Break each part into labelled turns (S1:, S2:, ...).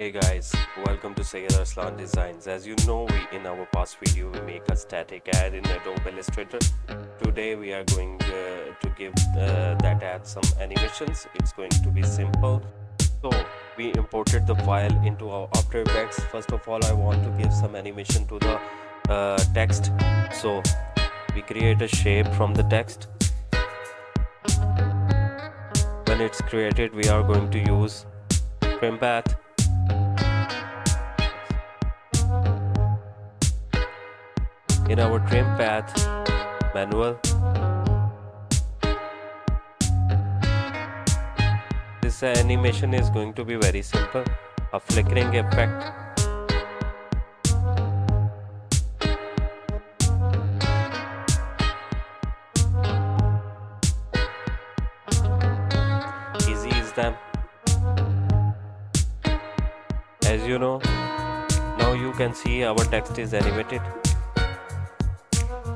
S1: Hey guys, welcome to Sayyid Arslan Designs. As you know, in our past video we make a static ad in Adobe Illustrator. Today we are going to give that ad some animations. It's going to be simple. So we imported the file into our After Effects. First of all, I want to give some animation to the text. So we create a shape from the text. When it's created, we are going to use trim path. In our trim path manual, this animation is going to be very simple, a flickering effect. Easy is them. As you know, now you can see our text is animated.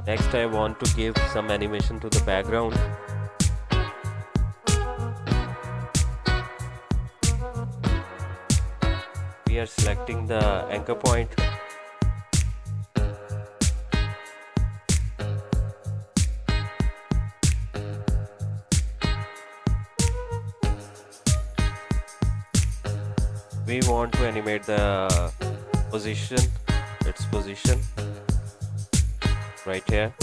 S1: Next I want to give some animation to the background. We are selecting the anchor point. We want to animate the position, its position right here.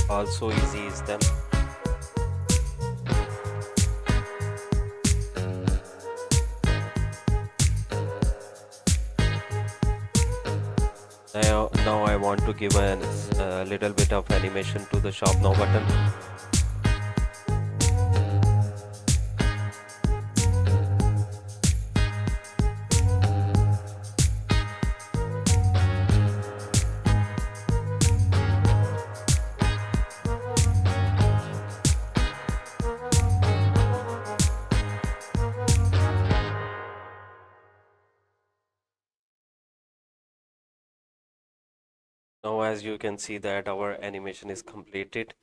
S1: Also easy is them. Now I want to give a little bit of animation to the shop now button. Now as you can see that our animation is completed.